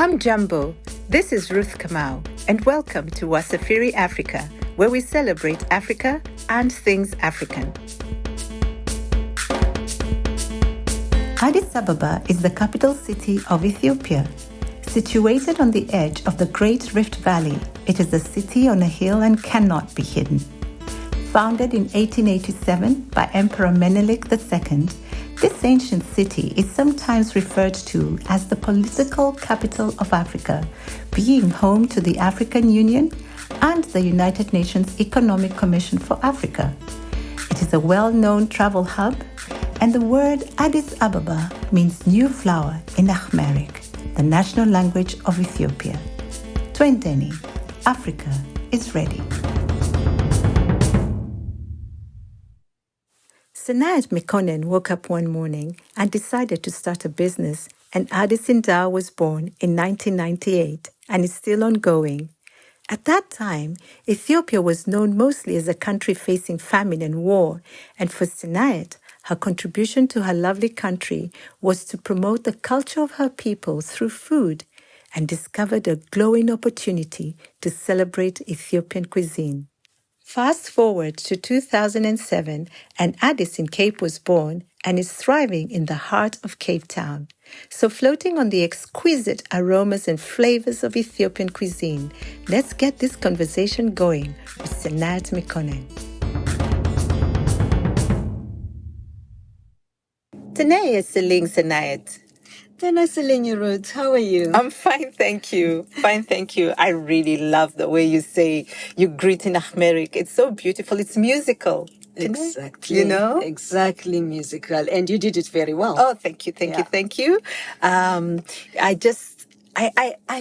Hamjambo, this is Ruth Kamau, and welcome to Wasafiri Africa, where we celebrate Africa and things African. Addis Ababa is the capital city of Ethiopia. Situated on the edge of the Great Rift Valley, it is a city on a hill and cannot be hidden. Founded in 1887 by Emperor Menelik II, this ancient city is sometimes referred to as the political capital of Africa, being home to the African Union and the United Nations Economic Commission for Africa. It is a well-known travel hub, and the word Addis Ababa means new flower in Amharic, the national language of Ethiopia. Twendeni, Africa is ready. Senait Mekonnen woke up one morning and decided to start a business, and Addis Ababa was born in 1998 and is still ongoing. At that time, Ethiopia was known mostly as a country facing famine and war, and for Senait, her contribution to her lovely country was to promote the culture of her people through food, and discovered a glowing opportunity to celebrate Ethiopian cuisine. Fast forward to 2007, and Addis in Cape was born and is thriving in the heart of Cape Town. So floating on the exquisite aromas and flavors of Ethiopian cuisine, let's get this conversation going with Senait Mekonnen. Tenaya Seling Senait. Ruth, how are you? I'm fine, thank you. Fine, thank you. I really love the way you say you greet in Amharic. It's so beautiful. It's musical. Exactly. You know? Exactly musical. And you did it very well. Oh, thank you. I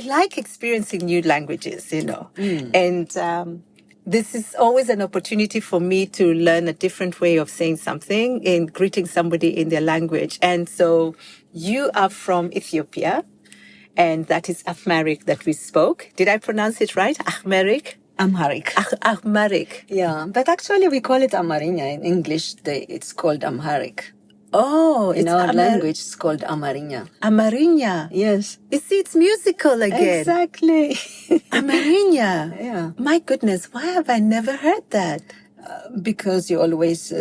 like experiencing new languages, and this is always an opportunity for me to learn a different way of saying something in greeting somebody in their language. And so you are from Ethiopia, and that is Amharic that we spoke. Did I pronounce it right? Amharic? Amharic. Amharic. Yeah, but actually we call it Amarinya. In English, it's called Amharic. Oh, in our language, it's called Amarinya. Amarinya. Yes. You see, it's musical again. Exactly. Amarinya. Yeah. My goodness, why have I never heard that? Because you always,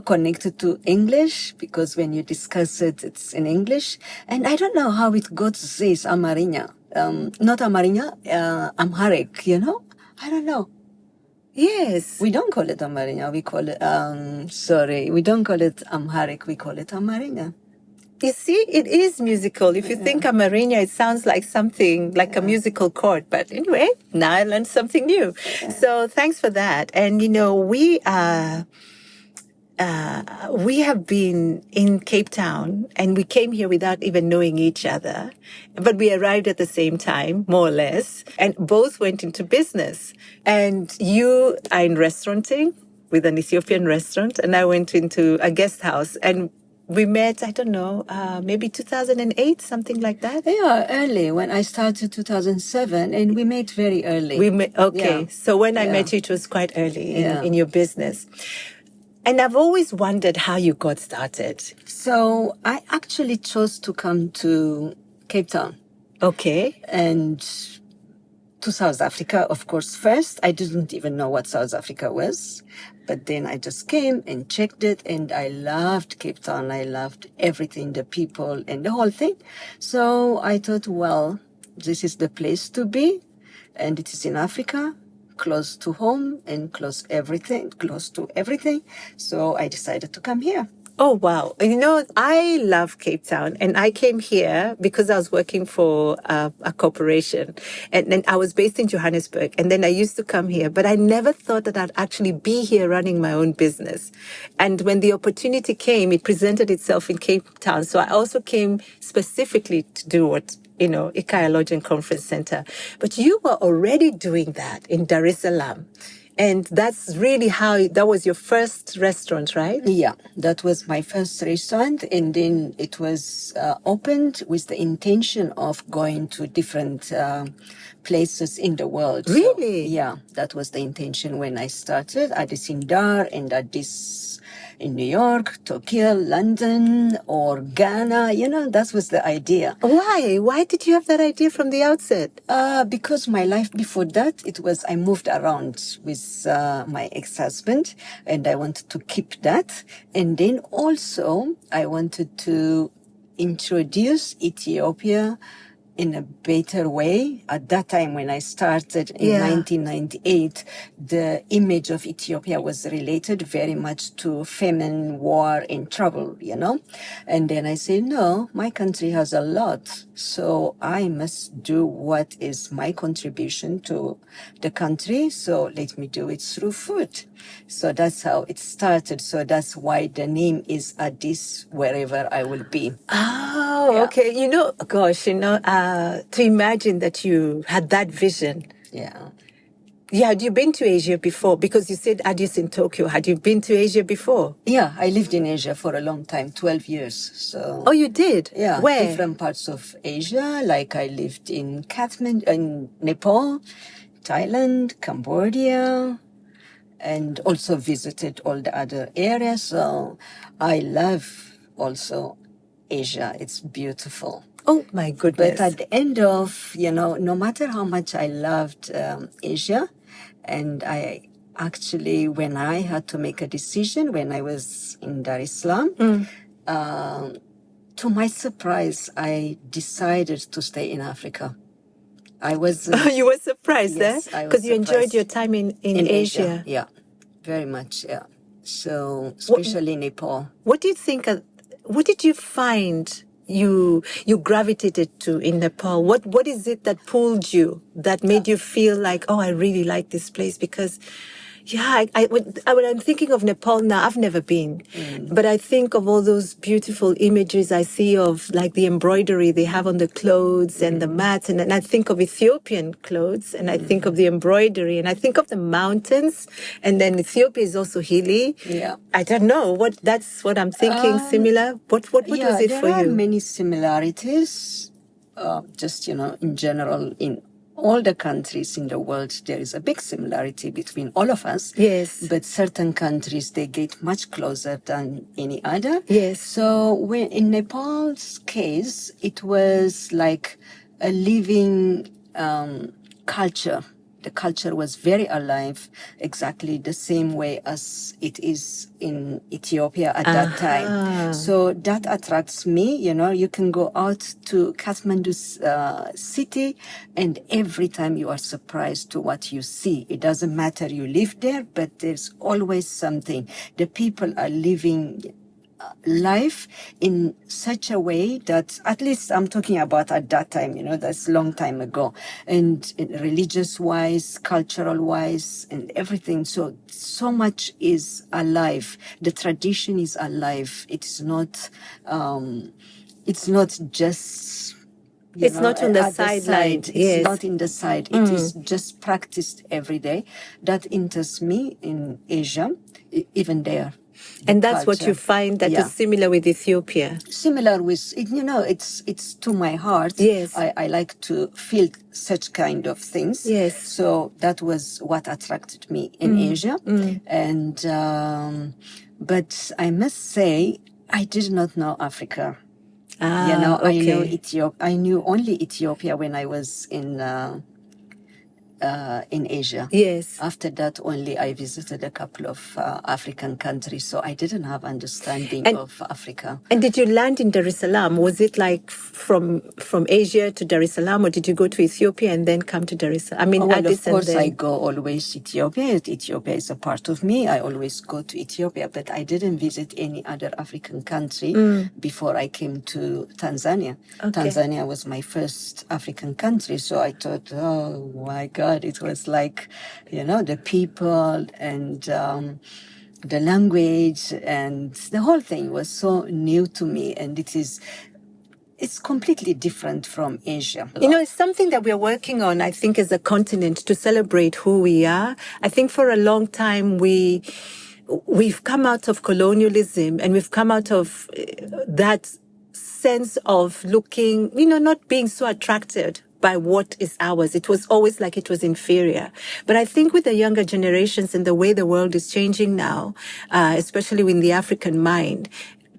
connected to English, because when you discuss it, it's in English. And I don't know how it got to say it's Amarinya. Not Amarinya, Amharic, I don't know. Yes. We don't call it Amarinya. We call it, we don't call it Amharic. We call it Amarinya. You see, it is musical. If you think Amarinya, it sounds like something like a musical chord. But anyway, now I learned something new. Yeah. So thanks for that. And, we have been in Cape Town, and we came here without even knowing each other. But we arrived at the same time, more or less, and both went into business. And you are in restauranting with an Ethiopian restaurant, and I went into a guest house. And we met, I don't know, maybe 2008, something like that? Yeah, early. When I started 2007, and we met very early. Okay. Yeah. So when I met you, it was quite early in your business. And I've always wondered how you got started. So I actually chose to come to Cape Town. Okay. And to South Africa, of course, first. I didn't even know what South Africa was. But then I just came and checked it, and I loved Cape Town. I loved everything, the people and the whole thing. So I thought, well, this is the place to be. And it is in Africa, close to home and close to everything. So I decided to come here. Oh, wow. I love Cape Town, and I came here because I was working for a corporation, and then I was based in Johannesburg, and then I used to come here, but I never thought that I'd actually be here running my own business. And when the opportunity came, it presented itself in Cape Town. So I also came specifically to do what Ikaya Lodge and Conference Center. But you were already doing that in Dar es Salaam. And that's really that was your first restaurant, right? Yeah, that was my first restaurant. And then it was opened with the intention of going to different places in the world. Really? So, yeah, that was the intention when I started. Addis in Dar and Addis in New York, Tokyo, London, or Ghana. That was the idea. Why? Why did you have that idea from the outset? Because my life before that, I moved around with my ex-husband, and I wanted to keep that. And then also, I wanted to introduce Ethiopia in a better way. At that time, when I started in 1998, the image of Ethiopia was related very much to famine, war, and trouble, And then I said, no, my country has a lot, so I must do what is my contribution to the country, so let me do it through food. So that's how it started. So that's why the name is Addis, wherever I will be. Oh, okay. Gosh, to imagine that you had that vision. Yeah. Yeah, had you been to Asia before? Because you said Addis in Tokyo. Had you been to Asia before? Yeah, I lived in Asia for a long time, 12 years. So. Oh, you did? Yeah, where? Different parts of Asia. Like I lived in Kathmandu, in Nepal, Thailand, Cambodia, and also visited all the other areas. So I love also Asia. It's beautiful. Oh, my goodness. But at the end of, no matter how much I loved Asia, and I actually, when I had to make a decision when I was in Dar es Salaam, to my surprise, I decided to stay in Africa. I was... you were surprised, yes, because you enjoyed your time in Asia. Yeah, very much, yeah. So, especially Nepal. What do you think, what did you find you gravitated to in Nepal? What is it that pulled you, that made you feel like, oh, I really like this place? Because, yeah, when I'm thinking of Nepal now, I've never been, but I think of all those beautiful images I see of like the embroidery they have on the clothes and the mats, and I think of Ethiopian clothes, and I think of the embroidery, and I think of the mountains, and then Ethiopia is also hilly. Yeah. I don't know, that's what I'm thinking, similar. What was it for you? There are many similarities, just, in general, in all the countries in the world, there is a big similarity between all of us. Yes. But certain countries, they get much closer than any other. Yes. So in Nepal's case, it was like a living culture. The culture was very alive, exactly the same way as it is in Ethiopia at that time. So that attracts me. You can go out to Kathmandu city, and every time you are surprised to what you see. It doesn't matter you live there, but there's always something. The people are living life in such a way that, at least I'm talking about at that time, that's a long time ago, and religious wise, cultural wise, and everything. So much is alive. The tradition is alive. It's not just, it's not on the sideline. It's not in the side. It is just practiced every day. That interests me in Asia, even there. And that's what you find that is similar with Ethiopia. Similar with, it's to my heart. Yes. I like to feel such kind of things. Yes. So that was what attracted me in Asia. And, but I must say, I did not know Africa. Okay. I knew only Ethiopia when I was in Asia. Yes. After that, only I visited a couple of African countries, so I didn't have understanding of Africa. And did you land in Dar es Salaam? Was it like from Asia to Dar es Salaam, or did you go to Ethiopia and then come to Dar es Salaam? I mean, Addis, of course, and then... I go always to Ethiopia. Ethiopia is a part of me. I always go to Ethiopia, but I didn't visit any other African country before I came to Tanzania. Okay. Tanzania was my first African country, so I thought, oh my God, it was like, the people and the language and the whole thing was so new to me, and it's completely different from Asia. It's something that we're working on, I think, as a continent, to celebrate who we are. I think for a long time we've come out of colonialism, and we've come out of that sense of looking, not being so attracted by what is ours. It was always like it was inferior. But I think with the younger generations and the way the world is changing now, especially in the African mind,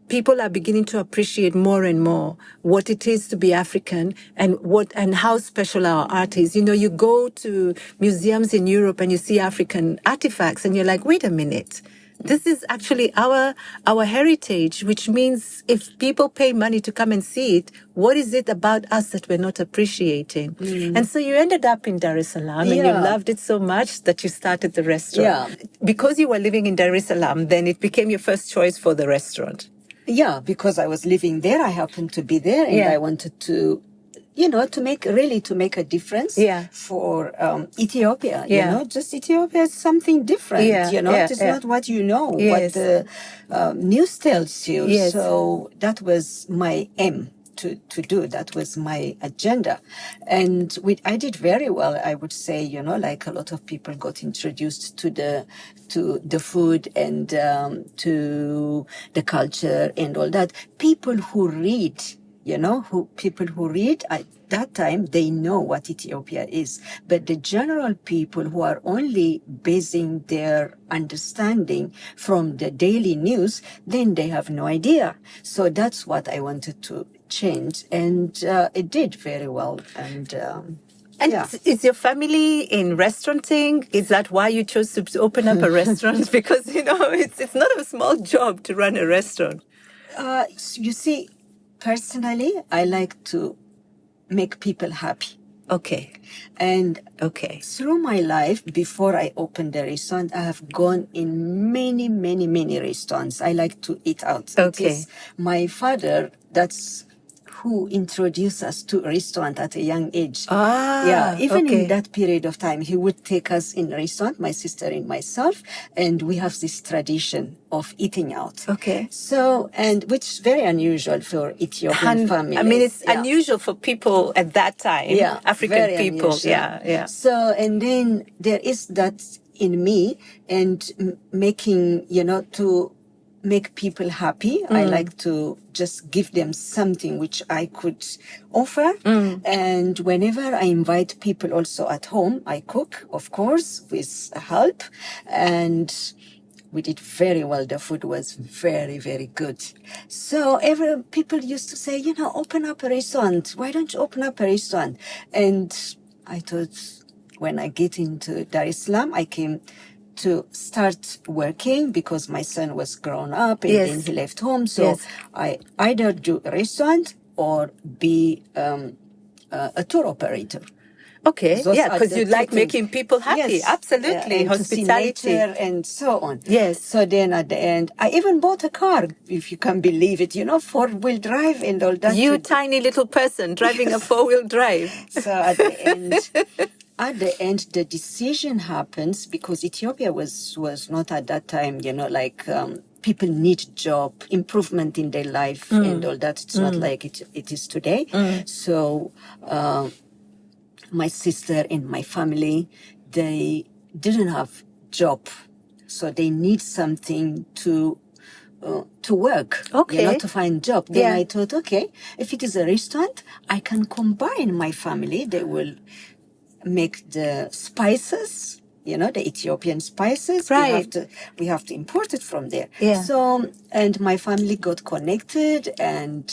people are beginning to appreciate more and more what it is to be African and how special our art is. You know, you go to museums in Europe and you see African artifacts and you're like, wait a minute. This is actually our heritage, which means if people pay money to come and see it, what is it about us that we're not appreciating? And so you ended up in Dar es Salaam and you loved it so much that you started the restaurant. Yeah. Because you were living in Dar es Salaam, then it became your first choice for the restaurant. Yeah, because I was living there. I happened to be there and I wanted to, to make a difference for Ethiopia. You know, just Ethiopia is something different. It is not what what the news tells you. So that was my aim to do. That was my agenda. And I did very well, I would say, like a lot of people got introduced to the food and to the culture and all that. People who read, people who read at that time, they know what Ethiopia is. But the general people who are only basing their understanding from the daily news, then they have no idea. So that's what I wanted to change. And it did very well. And is your family in restauranting? Is that why you chose to open up a restaurant? Because, it's not a small job to run a restaurant. You see, personally, I like to make people happy. Okay. And through my life, before I opened the restaurant, I have gone in many, many, many restaurants. I like to eat out. Okay. It is my father, that's who introduced us to a restaurant at a young age. Even in that period of time, he would take us in a restaurant, my sister and myself, and we have this tradition of eating out. Okay. So, and which is very unusual for Ethiopian family. I mean, it's unusual for people at that time. Yeah, African people. Unusual. Yeah. So, and then there is that in me and making, to make people happy. I like to just give them something which I could offer. And whenever I invite people also at home, I cook, of course, with help. And we did very well. The food was very, very good. So people used to say, open up a restaurant. Why don't you open up a restaurant? And I thought, when I get into Dar es Salaam, I came to start working because my son was grown up and then he left home. So I either do a restaurant or be a tour operator. Okay, because you like making people happy. Yes. Absolutely. And hospitality. And so on. Yes. So then at the end, I even bought a car, if you can believe it, 4-wheel drive and all that. You tiny little person driving a 4-wheel drive. So at the end, the decision happens because Ethiopia was not at that time, people need job, improvement in their life and all that. It's not like it is today. So my sister and my family, they didn't have job. So they need something to work, to find job. Then I thought, if it is a restaurant, I can combine my family. They will make the spices, the Ethiopian spices. Right. We have to import it from there. Yeah. So, and my family got connected and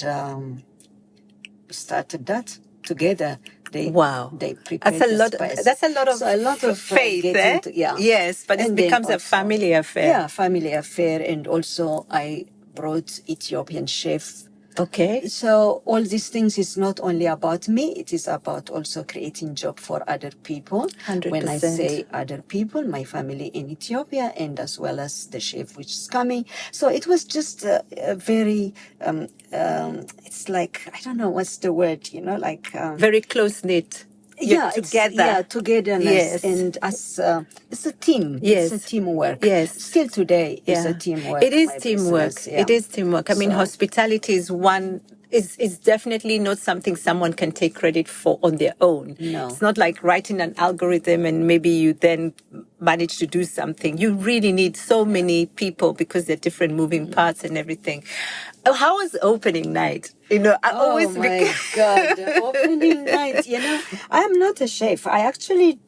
we started that together. They prepared That's a lot of faith, eh? Yes, but it becomes a family affair. Yeah, family affair. And also I brought Ethiopian chef. Okay. So all these things is not only about me, it is about also creating job for other people. 100%. When I say other people, my family in Ethiopia and as well as the chef which is coming. So it was just a very, it's like, I don't know what's the word, very close-knit. Togetherness. Yes. And as it's a team. Yes. It's a teamwork. Yes. Still today, it's a teamwork. It is teamwork. Business, It is teamwork. I mean, hospitality is one is definitely not something someone can take credit for on their own. No. It's not like writing an algorithm and maybe you then manage to do something. You really need so many people because they're different moving parts and everything. How was opening night? I Oh my God, the opening night, I'm not a chef. I actually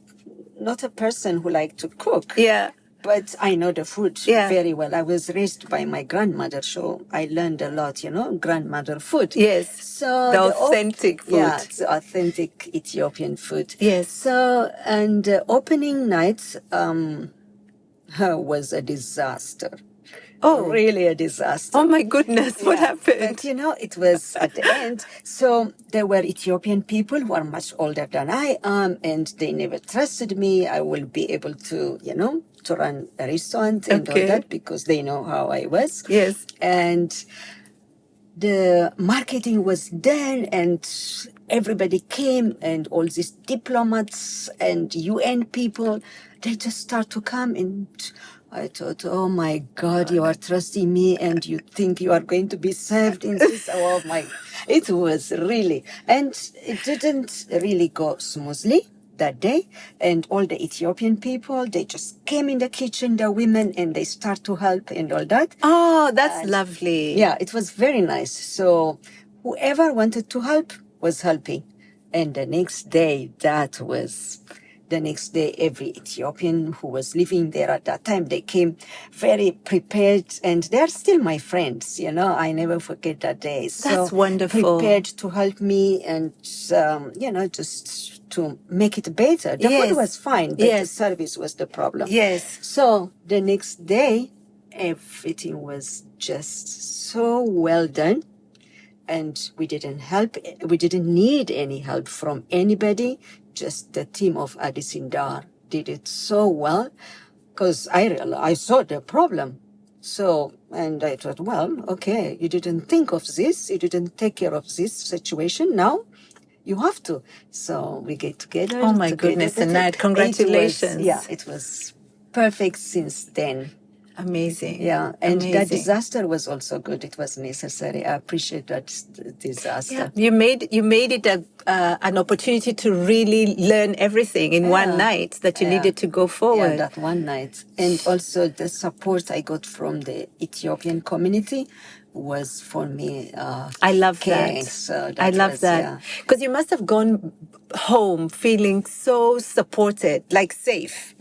not a person who like to cook. Yeah. But I know the food Yeah. very well. I was raised by my grandmother, so I learned a lot, grandmother food. Yes. So the authentic food. Yeah, it's authentic Ethiopian food. Yes. So, and opening night was a disaster. Oh. Really a disaster. Oh my goodness, what happened? But it was at the end. So there were Ethiopian people who are much older than I am, and they never trusted me. I will be able to, to run a restaurant and all that because they know how I was. Yes. And the marketing was done and everybody came and all these diplomats and UN people, they just start to come and I thought, oh my God, you are trusting me and you think you are going to be served in this. Oh my, it was really, and it didn't really go smoothly that day. And all the Ethiopian people, they just came in the kitchen, the women, and they start to help and all that. Oh, that's lovely. Yeah, it was very nice. So whoever wanted to help was helping. And the next day, every Ethiopian who was living there at that time, they came very prepared, and they're still my friends, I never forget that day. That's wonderful. Prepared to help me and, just to make it better. The food was fine, but the service was the problem. Yes. So the next day, everything was just so well done. And we didn't need any help from anybody. Just the team of Addis Ababa did it so well, because I saw the problem. So, and I thought, well, okay, you didn't think of this, you didn't take care of this situation. Now you have to. So we get together. Oh my goodness, Senait, congratulations. It was perfect since then. Amazing. Yeah, and that disaster was also good. It was necessary. I appreciate that disaster. Yeah. You made it an opportunity to really learn everything in one night that you needed to go forward. Yeah, that one night. And also the support I got from the Ethiopian community was for me. I love that. So I love that. Because you must have gone home feeling so supported, like safe,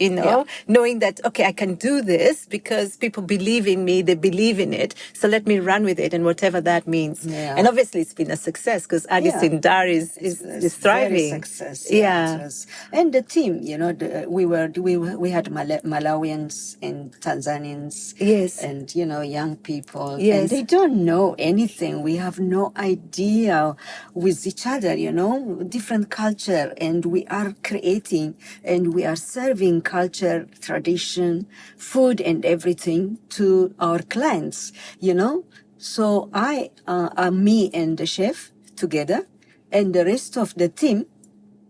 knowing that, okay, I can do this because people believe in me, they believe in it, so let me run with it, and whatever that means. Yeah. And obviously it's been a success because Addis Ababa is thriving. Very success. Yeah. And the team, we had Malawians and Tanzanians. Yes. And, young people. Yes. And they don't know anything. We have no idea with each other, different culture, and we are creating and we are serving culture, tradition, food and everything to our clients, So me and the chef together, and the rest of the team,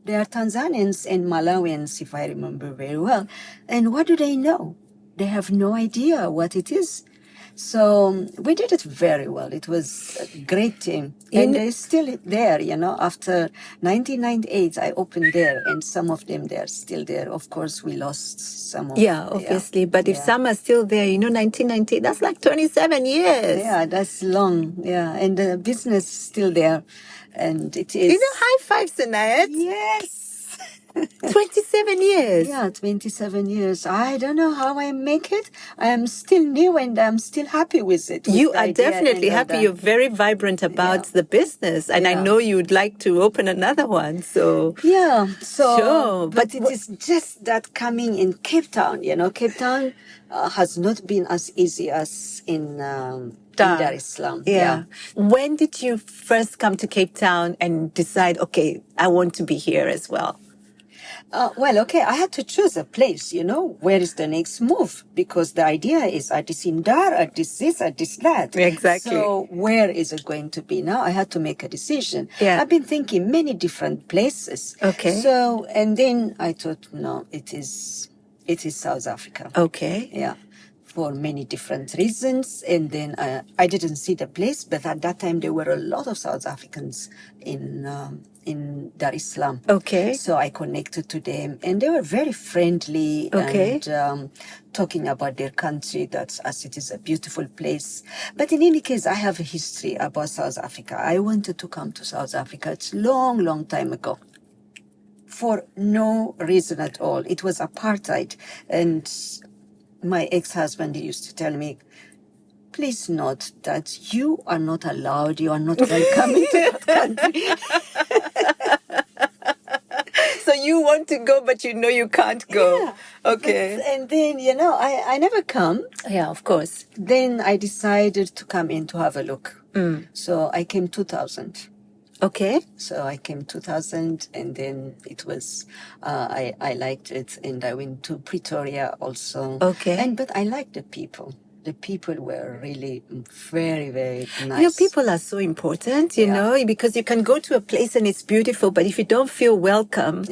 they are Tanzanians and Malawians, if I remember very well. And what do they know? They have no idea what it is. So we did it very well. It was a great team. And they're still there, After 1998, I opened there, and some of them, they're still there. Of course, we lost some of them. Yeah, obviously. Yeah. But if some are still there, 1998, that's like 27 years. Yeah, that's long. Yeah, and the business is still there. And it is... high five, Senait. Yes. 27 years. Yeah, 27 years. I don't know how I make it. I am still new and I'm still happy with it. You are definitely happy. You're very vibrant about the business. And I know you'd like to open another one. So yeah. So, sure. But it is just that coming in Cape Town, Cape Town has not been as easy as in Dar es Salaam. Yeah. When did you first come to Cape Town and decide, okay, I want to be here as well? I had to choose a place, where is the next move? Because the idea is Addis Ababa, Addis this, Addis that. Exactly. So where is it going to be now? I had to make a decision. Yeah. I've been thinking many different places. Okay. So, and then I thought, no, it is South Africa. Okay. Yeah. for many different reasons. And then I didn't see the place, but at that time there were a lot of South Africans in Dar es Salaam. Okay. So I connected to them, and they were very friendly Okay. and talking about their country, that as it is a beautiful place. But in any case, I have a history about South Africa. I wanted to come to South Africa. It's long, long time ago, for no reason at all. It was apartheid, and my ex-husband used to tell me, please note that you are not allowed, you are not welcome into that country. So you want to go, but you know you can't go. Yeah. Okay. And then, I never come. Yeah, of course. Then I decided to come in to have a look. So I came 2000. Okay. So I came 2000, and then it was, I liked it, and I went to Pretoria also. Okay. But I liked the people. The people were really very, very nice. You know, people are so important, you know, because you can go to a place and it's beautiful, but if you don't feel welcome,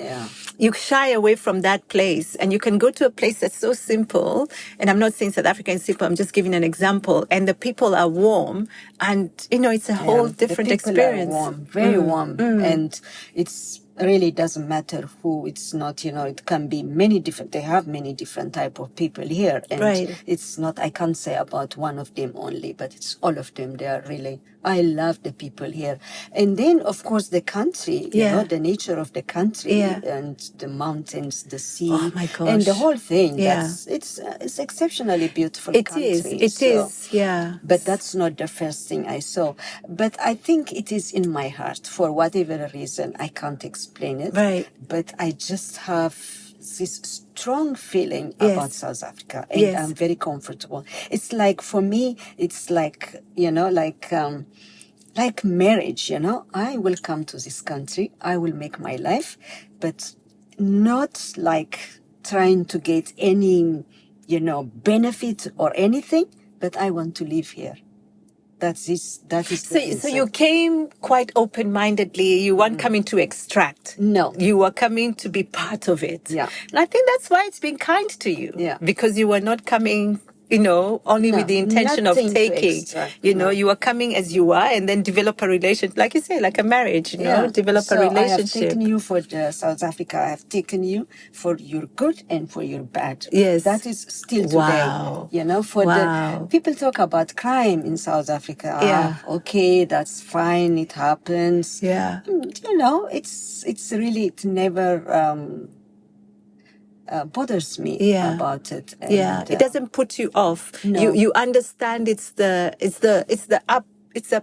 you shy away from that place. And you can go to a place that's so simple, and I'm not saying South Africa is simple, I'm just giving an example, and the people are warm, and, you know, it's a whole different the people experience. Are warm, very warm, and it's really doesn't matter who. It's not, it can be many different. They have many different type of people here, and it's not. I can't say about one of them only, but it's all of them. They are really. I love the people here, and then of course the country. You know, the nature of the country and the mountains, the sea, oh my gosh, and the whole thing. It's exceptionally beautiful. It is. Yeah. But that's not the first thing I saw. But I think it is in my heart for whatever reason. I can't explain it. Right. But I just have this strong feeling about South Africa, and I'm very comfortable. It's like, for me, it's like, like marriage, I will come to this country, I will make my life, but not like trying to get any, benefit or anything, but I want to live here. That is so you came quite open-mindedly. You weren't coming to extract. No. You were coming to be part of it. Yeah. And I think that's why it's been kind to you. Yeah. Because you were not coming, only with the intention of taking. You were coming as you are, and then develop a relationship, like you say, like a marriage, develop a relationship. I have taken you for South Africa. I have taken you for your good and for your bad. Yes. That is still today. Wow. The people talk about crime in South Africa. Yeah. Okay, that's fine. It happens. Yeah. It's really, it never bothers me about it. And, it doesn't put you off. No. You understand it's the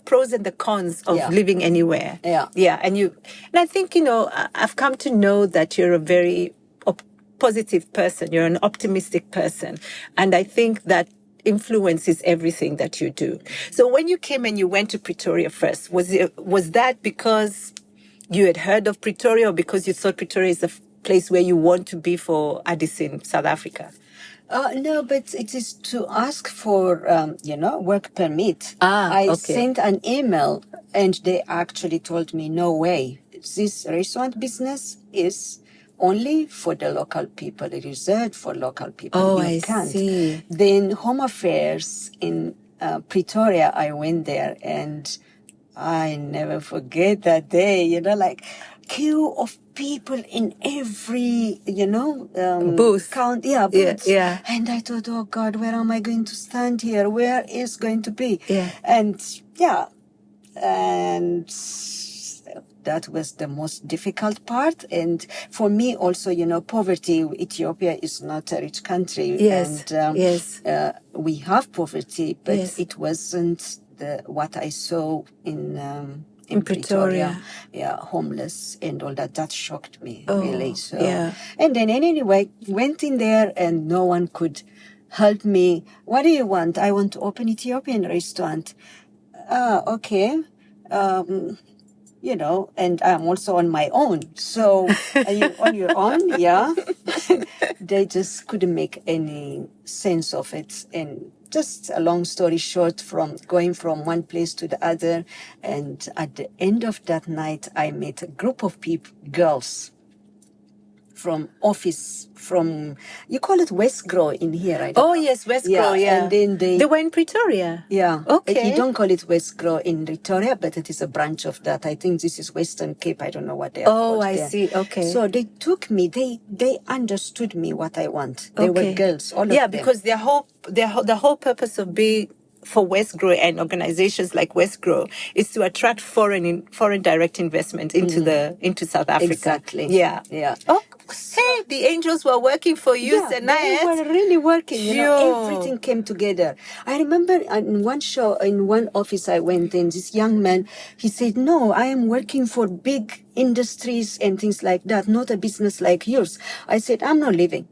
pros and the cons of living anywhere. And I think I've come to know that you're a very positive person. You're an optimistic person, and I think that influences everything that you do. So when you came and you went to Pretoria first, was that because you had heard of Pretoria, or because you thought Pretoria is the place where you want to be for Addis in South Africa? No, but it is to ask for, work permit. I sent an email, and they actually told me, no way. This restaurant business is only for the local people, reserved for local people. Oh, you I can't. see. Then Home Affairs in Pretoria, I went there, and I never forget that day, queue of people in every, booth. Booths. Yeah. And I thought, oh God, where am I going to stand here? Where is going to be? Yeah. And that was the most difficult part. And for me also, poverty, Ethiopia is not a rich country. Yes. And we have poverty, but it wasn't what I saw in Pretoria. Homeless and all that. That shocked me, really. So, and then anyway, went in there, and no one could help me. What do you want? I want to open Ethiopian restaurant. Okay. And I'm also on my own. So, are you on your own? Yeah. They just couldn't make any sense of it. And just a long story short, from going from one place to the other. And at the end of that night, I met a group of girls office from, you call it West Grow in here, I don't know. Yes, West Grow, And then they were in Pretoria. Yeah. Okay. You don't call it West Grow in Pretoria, but it is a branch of that. I think this is Western Cape. I don't know what they are called I there. see. Okay. So they took me. They understood me what I want. They were girls, all of them. Yeah, because the whole purpose of being for West Grow and organizations like West Grow is to attract foreign direct investment into South Africa. Exactly. Yeah. Yeah. Oh, hey, the angels were working for you, Senait. They were really working. Everything came together. I remember in one show, in one office I went in, this young man, he said, "No, I am working for big industries and things like that, not a business like yours." I said, "I'm not leaving.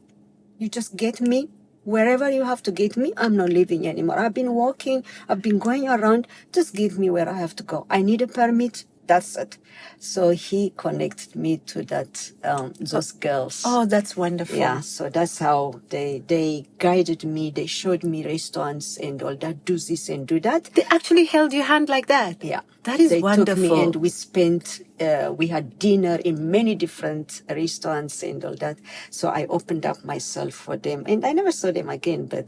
You just get me. Wherever you have to get me, I'm not leaving anymore. I've been walking, I've been going around. Just give me where I have to go. I need a permit. That's it." So he connected me to those girls. Oh, that's wonderful. Yeah, so that's how they guided me. They showed me restaurants and all that. Do this and do that. They actually held your hand like that? Yeah. That is wonderful. They took me and we spent, we had dinner in many different restaurants and all that. So I opened up myself for them. And I never saw them again, but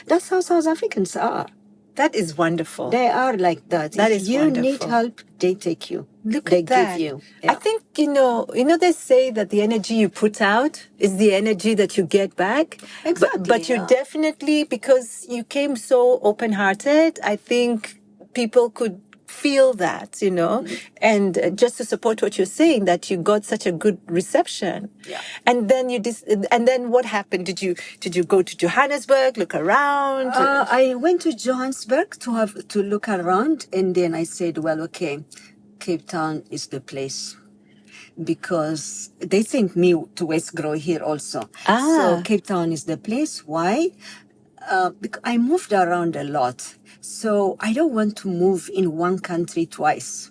that's how South Africans are. That is wonderful. They are like that. If you need help, they take you. They give you. Yeah. I think, they say that the energy you put out is the energy that you get back. Exactly. But you definitely, because you came so open-hearted, I think people could feel that, Mm-hmm. and just to support what you're saying, that you got such a good reception. Yeah. And then and then what happened? Did you go to Johannesburg, look around? I went to Johannesburg to look around, and then I said, well, okay, Cape Town is the place, because they sent me to West Grow here also. So Cape Town is the place. Why? Because I moved around a lot. So I don't want to move in one country twice.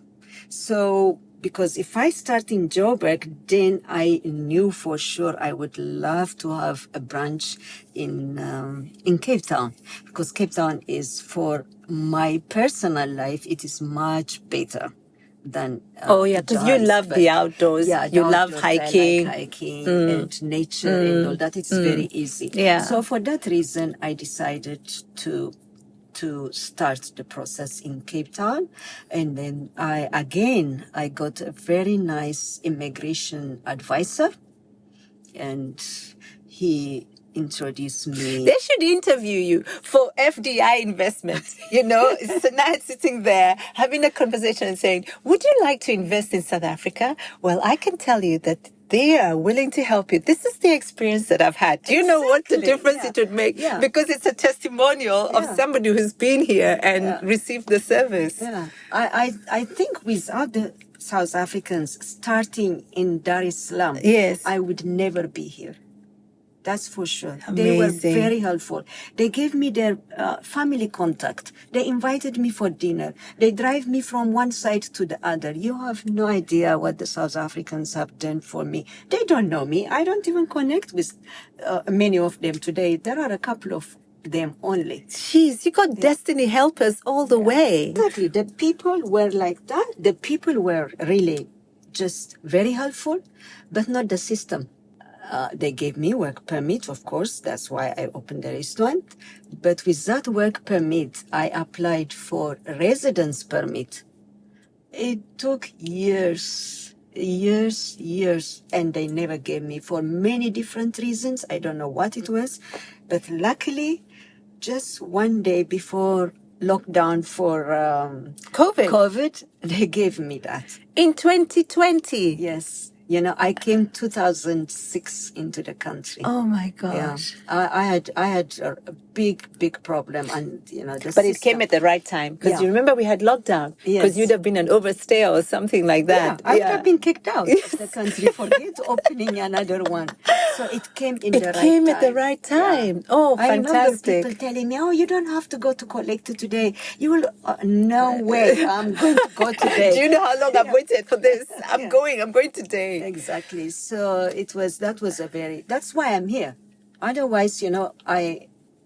So, because if I start in Joburg, then I knew for sure I would love to have a branch in Cape Town, because Cape Town is, for my personal life, it is much better than because you love the outdoors. Yeah, you love hiking. I like hiking and nature and all that. It's very easy. Yeah. So for that reason, I decided to start the process in Cape Town. And then I got a very nice immigration advisor, and he introduced me. They should interview you for FDI investments. Senait sitting there having a conversation and saying, "Would you like to invest in South Africa?" Well, I can tell you that they are willing to help you. This is the experience that I've had. Do you know what the difference it would make? Yeah. Because it's a testimonial of somebody who's been here and received the service. Yeah. I think without the South Africans starting in Dar es Salaam, I would never be here. That's for sure. Amazing. They were very helpful. They gave me their family contact. They invited me for dinner. They drive me from one side to the other. You have no idea what the South Africans have done for me. They don't know me. I don't even connect with many of them today. There are a couple of them only. Jeez, you got destiny helpers all the way. Exactly. The people were like that. The people were really just very helpful, but not the system. They gave me work permit, of course. That's why I opened the restaurant. But with that work permit, I applied for residence permit. It took years, and they never gave me, for many different reasons. I don't know what it was. But luckily, just one day before lockdown for COVID, they gave me that. In 2020? Yes. I came 2006 into the country. Oh my gosh! Yeah. I had a big problem, and But it came at the right time, because you remember we had lockdown. Because you'd have been an overstay or something like that. I would have been kicked out of the country. Forget opening another one. So it came at the right time. Yeah. Oh, I remember fantastic! people telling me, "Oh, you don't have to go to collect it today." You will. No way. I'm going to go today. Do you know how long I've waited for this? I'm going today. Exactly. So that's why I'm here. Otherwise,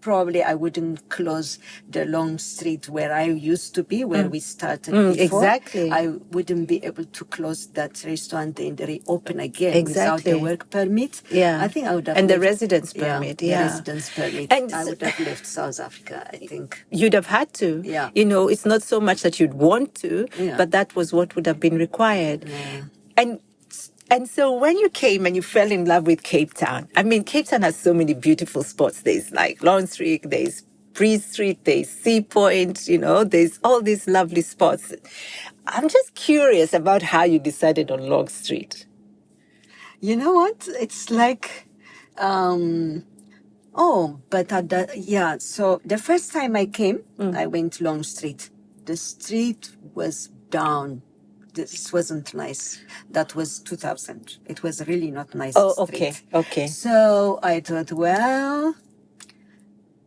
probably I wouldn't close the long street where I used to be, where we started before. Exactly. I wouldn't be able to close that restaurant and reopen again without the work permit. Yeah. I think I would have and the left, residence permit. the residence permit. And I would have left South Africa, I think. you'd have had to. Yeah. You know, it's not so much that you'd want to, but that was what would have been required. And so when you came and you fell in love with Cape Town, I mean, Cape Town has so many beautiful spots. There's like Long Street, there's Breeze Street, there's Sea Point, you know, there's all these lovely spots. I'm just curious about how you decided on Long Street. You know what? It's like, so the first time I came, I went Long Street. The street was down. This wasn't nice. That was 2000. It was really not nice. Oh, street. okay. So I thought, well,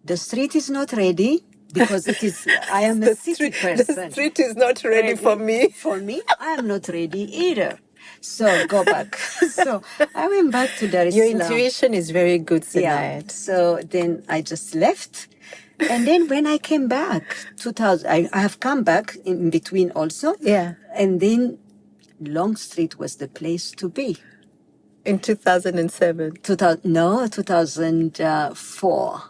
the street is not ready because it is. I am a city person. The street is not ready for me. For me, I am not ready either. So go back. So I went back to Dar es Your Salaam. intuition is very good, Senait. Yeah. So then I just left. And then when I came back, 2000, I have come back in between also. Yeah. And then Long Street was the place to be. In 2007. 2004.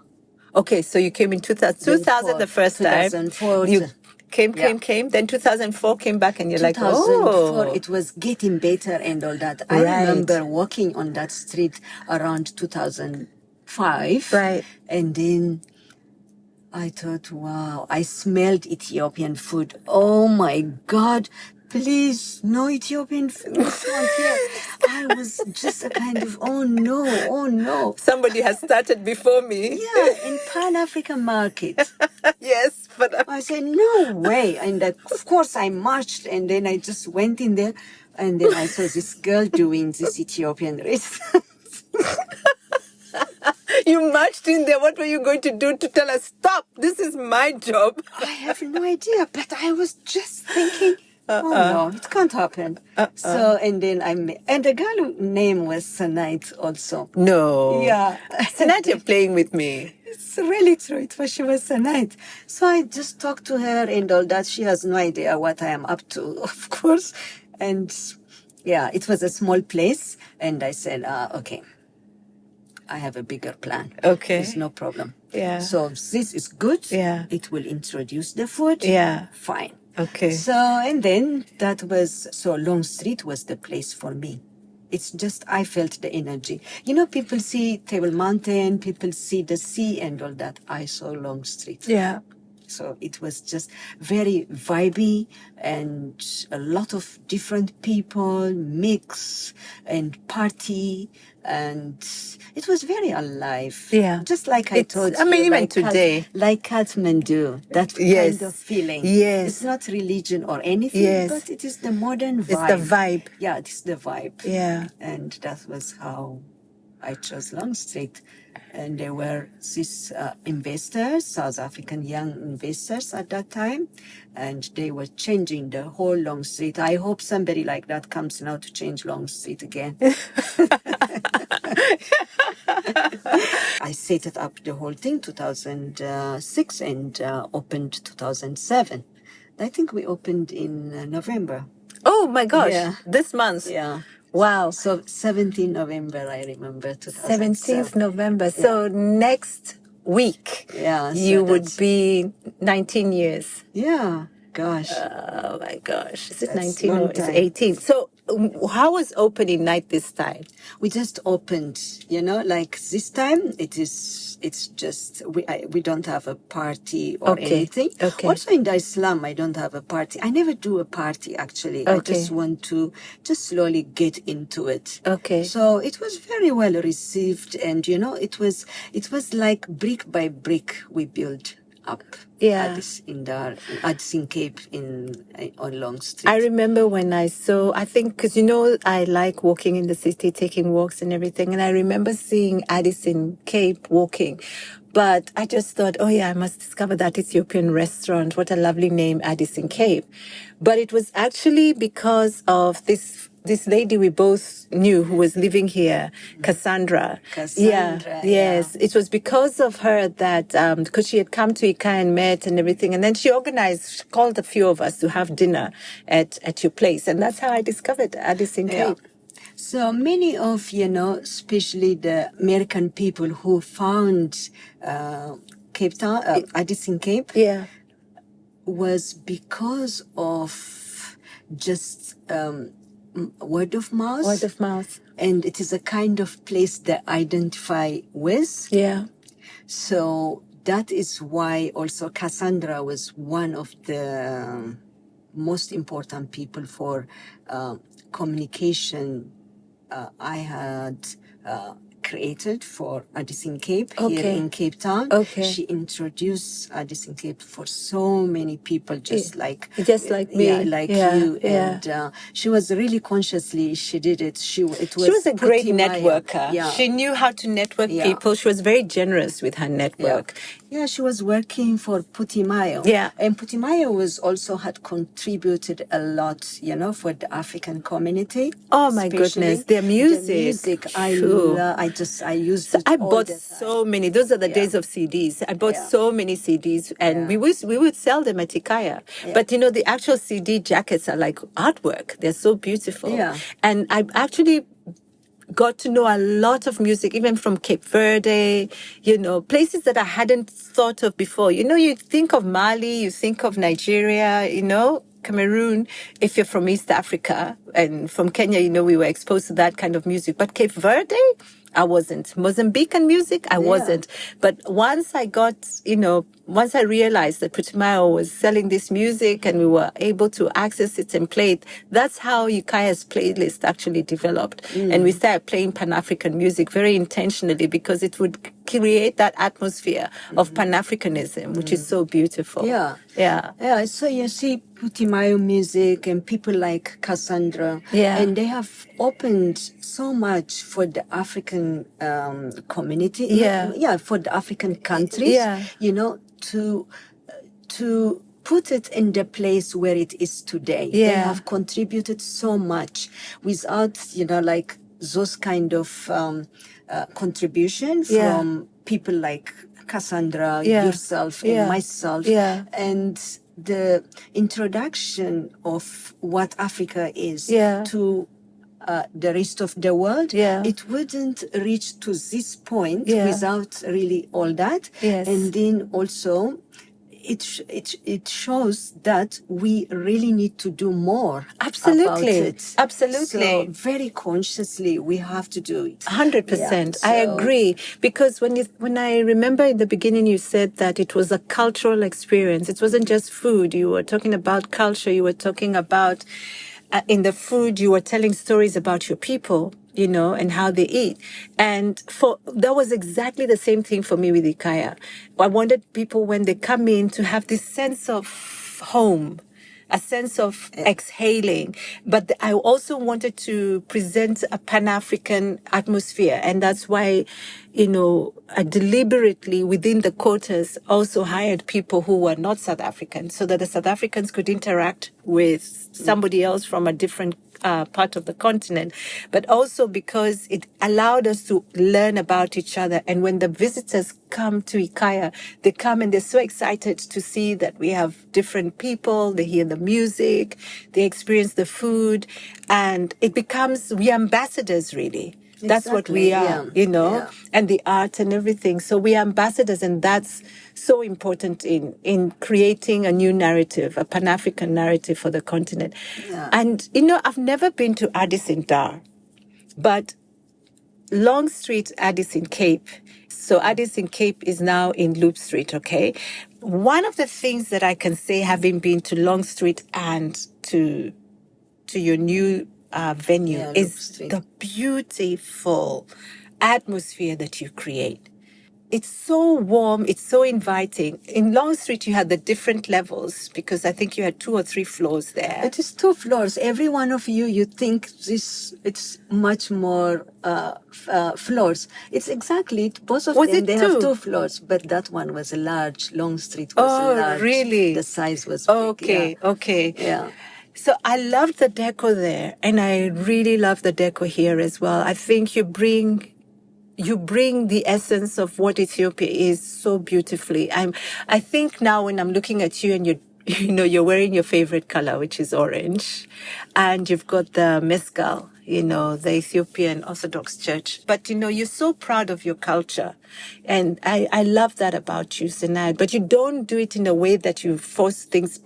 Okay, so you came in 2000 the first time. 2004. You came. Then 2004 came back and you're like, 2004, oh. it was getting better and all that. I remember walking on that street around 2005. Right. And then I thought, wow, I smelled Ethiopian food. Oh my God, please, no Ethiopian food here. I was just a kind of, oh no. Somebody has started before me. Yeah, in Pan-African market. Yes, but I said, no way. And of course I marched and then I just went in there and then I saw this girl doing this Ethiopian restaurant. you marched in there. What were you going to do to tell us, stop, this is my job? I have no idea, but I was just thinking, oh no, it can't happen. So, and then and the girl name was Senait also. No. Yeah. Senait, you're playing with me. It's really true. She was Senait. So I just talked to her and all that. She has no idea what I am up to, of course. And yeah, it was a small place. And I said, okay, I have a bigger plan. Okay. There's no problem. Yeah. So this is good. Yeah. It will introduce the food. Yeah. Fine. Okay. So, and then Long Street was the place for me. It's just, I felt the energy. You know, people see Table Mountain, people see the sea and all that. I saw Long Street. Yeah. So it was just very vibey and a lot of different people mix and party, and it was very alive. Yeah. Just like I told you. I mean, even like today. like Kathmandu, that kind of feeling. Yes. It's not religion or anything, but it is the modern vibe. It's the vibe. Yeah, it's the vibe. Yeah. And that was how I chose Long Street. And there were these investors, South African young investors at that time, and they were changing the whole Long Street. I hope somebody like that comes now to change Long Street again. I set it up the whole thing 2006 and opened 2007. I think we opened in November. Oh my gosh, Yeah. this month. Yeah. Wow. So 17th November, I remember 2007. 17th November. So next week, Yeah, so you would that's- be 19 years. Yeah, gosh. Oh my gosh. Is it That's 19 long or is it time. 18? So how was opening night this time? We just opened, like this time it's just, we don't have a party or Okay, anything. okay. Also in Dar es Salaam, I don't have a party. I never do a party actually. I Okay. just want to just slowly get into it. Okay. So it was very well received, and it was like brick by brick we built up. Yeah. Addis in Cape on Long Street. I remember when I think, because I like walking in the city, taking walks and everything. And I remember seeing Addis in Cape walking. But I just thought, oh yeah, I must discover that Ethiopian restaurant. What a lovely name, Addis in Cape. But it was actually because of this this lady we both knew who was living here, Cassandra. Cassandra, Yes. It was because of her that, because she had come to Ikea and met and everything. And then she called a few of us to have dinner at your place. And that's how I discovered Addis in Cape. So many of, especially the American people who found Cape Town, Addis in Cape, was because of just word of mouth. Word of mouth. And it is a kind of place they identify with. Yeah. So that is why also Cassandra was one of the most important people for communication I had created for Addis in Cape here in Cape Town. She introduced Addis in Cape for so many people, just like me, you. And she was really consciously she did it. She was a great networker. Yeah. She knew how to network people. She was very generous with her network. Yeah, she was working for Putumayo. Yeah. And Putumayo had contributed a lot, for the African community. Oh my goodness, their music. I used it. I bought so many. Those are the days of CDs. I bought so many CDs, and we would sell them at Ikea. But the actual CD jackets are like artwork. They're so beautiful. Yeah. And I actually got to know a lot of music, even from Cape Verde, places that I hadn't thought of before. You think of Mali, you think of Nigeria, Cameroon, if you're from East Africa, and from Kenya, we were exposed to that kind of music. But Cape Verde, I wasn't. Mozambican music, I wasn't. But once I once I realized that Putumayo was selling this music and we were able to access it and play it, that's how Ukaya's playlist actually developed. And we started playing Pan-African music very intentionally because it would create that atmosphere of Pan-Africanism, which is so beautiful. Yeah. So you see Putumayo music and people like Cassandra, and they have opened so much for the African community, for the African countries, to put it in the place where it is today. They have contributed so much without, like those kind of contribution from people like Cassandra, yourself, and myself, and the introduction of what Africa is to the rest of the world, it wouldn't reach to this point without really all that. And then also it shows that we really need to do more about it. Absolutely. So very consciously we have to do it. 100%. I agree. Because when I remember in the beginning you said that it was a cultural experience. It wasn't just food. You were talking about culture. You were talking about in the food, you were telling stories about your people, and how they eat. And that was exactly the same thing for me with Ikaya. I wanted people, when they come in, to have this sense of home, a sense of exhaling. But I also wanted to present a Pan-African atmosphere. And that's why, I deliberately, within the quotas, also hired people who were not South African, so that the South Africans could interact with somebody else from a different part of the continent, but also because it allowed us to learn about each other. And when the visitors come to Ikaya, they come and they're so excited to see that we have different people, they hear the music, they experience the food, and it becomes, we are ambassadors really. That's what we are, and the art and everything. So we are ambassadors, and that's so important in creating a new narrative, a Pan-African narrative for the continent. Yeah. And, I've never been to Addis in Dar, but Long Street, Addis in Cape. So Addis in Cape is now in Loop Street, okay? One of the things that I can say, having been to Long Street and to your new venue, is the beautiful atmosphere that you create. It's so warm, it's so inviting. In Long Street, you had the different levels, because I think you had 2 or 3 floors there. It is 2 floors. Every one of you think it's much more floors. It's exactly, both of them, they have 2 floors, but that one was a large. Long Street was a large. Really? The size was big. Okay. Yeah. So I love the decor there, and I really love the decor here as well. I think you bring the essence of what Ethiopia is so beautifully. I think now when I'm looking at you and you're wearing your favorite color, which is orange, and you've got the mezcal, the Ethiopian Orthodox Church. But you're so proud of your culture, and I love that about you, Senait. But you don't do it in a way that you force things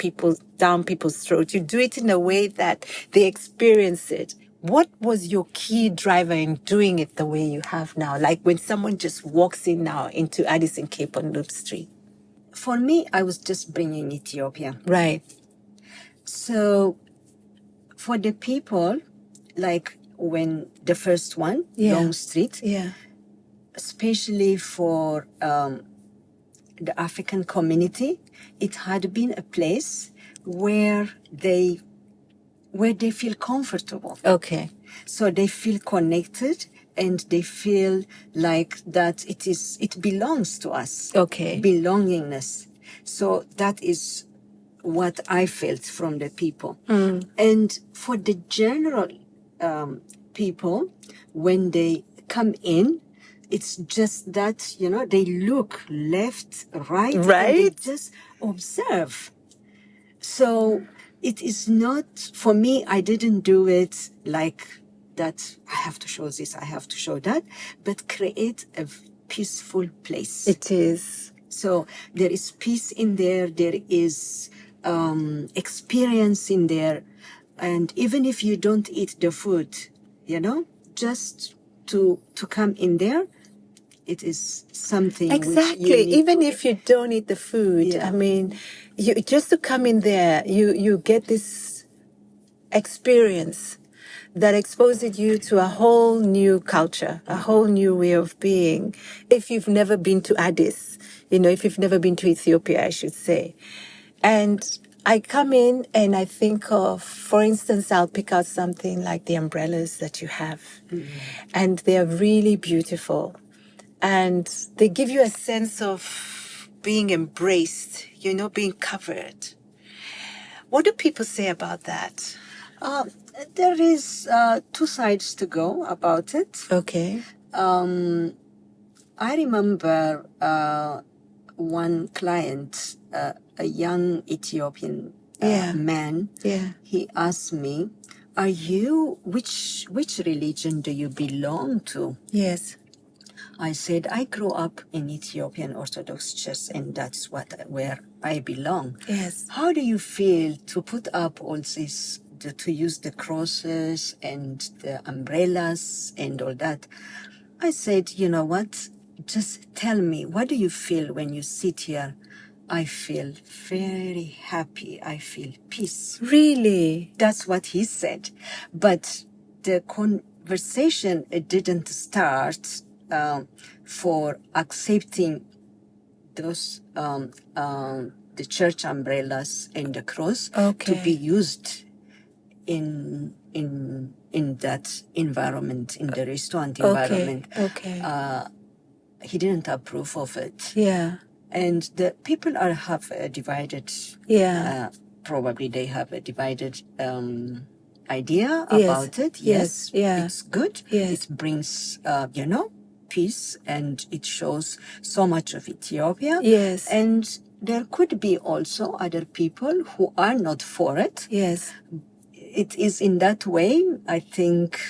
down people's throats. You do it in a way that they experience it. What was your key driver in doing it the way you have now? Like when someone just walks in now into Addis and Cape on Loop Street. For me, I was just bringing Ethiopia. Right. So for the people, like when the first one, Yeah. Long Street, Yeah. especially for the African community, it had been a place where they feel comfortable. Okay. So they feel connected and they feel like that it belongs to us. Okay. Belongingness. So that is what I felt from the people. And for the general people, when they come in, it's just that, they look left, right, and they Right. just observe. So it is not, for me, I didn't do it like that. I have to show this, I have to show that, but create a peaceful place. It is. So there is peace in there. There is experience in there. And even if you don't eat the food, just to come in there, it is something Exactly. which you need Even to- if you don't eat the food, Yeah. I mean, you just to come in there, you get this experience that exposes you to a whole new culture, a whole new way of being. If you've never been to Addis, if you've never been to Ethiopia, I should say. And I come in and I think of, for instance, I'll pick out something like the umbrellas that you have. And they're really beautiful. And they give you a sense of being embraced, being covered. What do people say about that? There is two sides to go about it. Okay. I remember one client, a young Ethiopian Yeah. man. Yeah. He asked me, "Are you which religion do you belong to?" Yes. I said, "I grew up in Ethiopian Orthodox Church, and that's where I belong." Yes. How do you feel to put up all this, to use the crosses and the umbrellas and all that? I said, "You know what? Just tell me, what do you feel when you sit here?" I feel very happy. I feel peace. Really? That's what he said. But the conversation, it didn't start for accepting those the church umbrellas and the cross Okay. to be used in that environment, in the restaurant environment. Okay. He didn't approve of it. Yeah. And the people have a divided, Yeah. probably they have a divided idea Yes. about it. Yes. Yeah. It's good. Yes. It brings, peace, and it shows so much of Ethiopia. Yes. And there could be also other people who are not for it. Yes. It is in that way, I think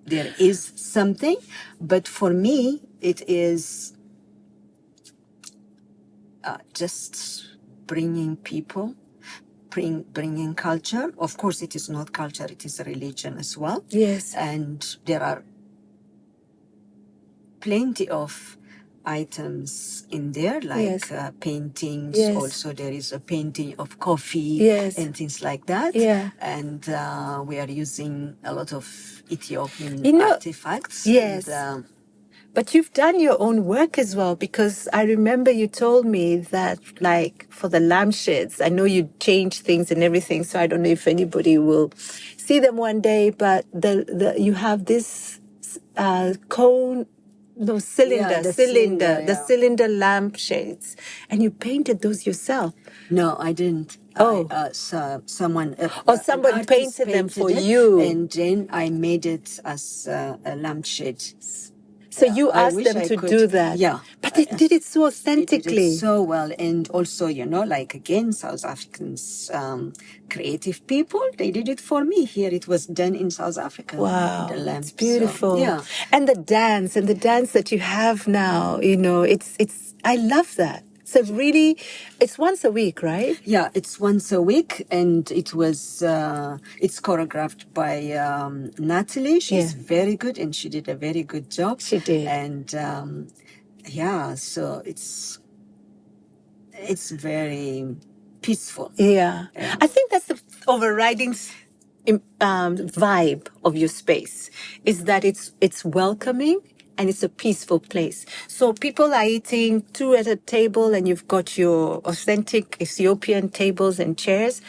there is something, but for me, it is just bringing people, bringing culture. Of course, it is not culture, it is a religion as well. Yes. And there are plenty of items in there, like Yes. paintings. Yes. Also, there is a painting of coffee Yes. and things like that. Yeah. And we are using a lot of Ethiopian You know, artifacts. yes. And, But you've done your own work as well, because I remember you told me that, like, for the lampshades, I know you changed things and everything, so I don't know if anybody will see them one day, but you have this cone, no, cylinder, Yeah, the cylinder, the yeah. cylinder lampshades, and you painted those yourself. no, I didn't. Oh. Someone, Or an somebody artist painted them for it, you. and then I made it as a lampshade. So you I asked wish them I to could. do that. Yeah. But they did it so They did it authentically. so well. And also, like again, South Africans, creative people, they did it for me. Here it was done in South Africa. Wow, The lamp. it's beautiful. So, yeah. And the dance that you have now, it's I love that. So really, it's once a week, right? Yeah, it's once a week, and it's choreographed by Natalie. She's very good, and she did a very good job. She did. And yeah, so it's very peaceful. Yeah. I think that's the overriding vibe of your space, is that it's welcoming and it's a peaceful place. So people are eating two at a table, and you've got your authentic Ethiopian tables and chairs.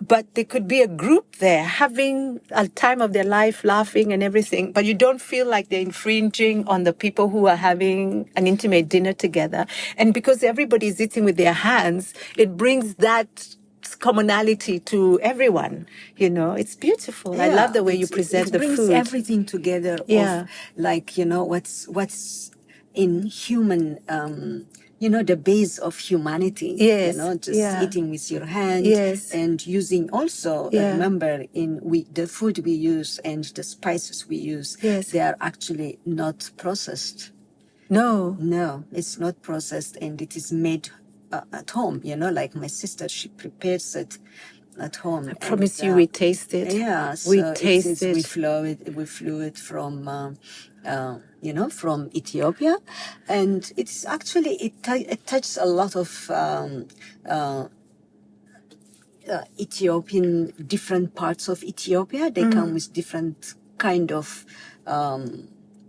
But there could be a group there having a time of their life, laughing and everything, but you don't feel like they're infringing on the people who are having an intimate dinner together. And because everybody's eating with their hands, it brings that commonality to everyone. It's beautiful. I love the way you present the food. It brings everything together. Yeah. Of, like, what's in human, the base of humanity. Yes. Just eating with your hand. Yes. And using also, remember, the food we use and the spices we use, they are actually not processed. No, it's not processed, and it is made at home. Like my sister, she prepares it at home. I promise you, we taste it. Yeah, so we taste it. We flew it from, from Ethiopia, and it's actually it touches a lot of Ethiopian, different parts of Ethiopia. They come with different kind of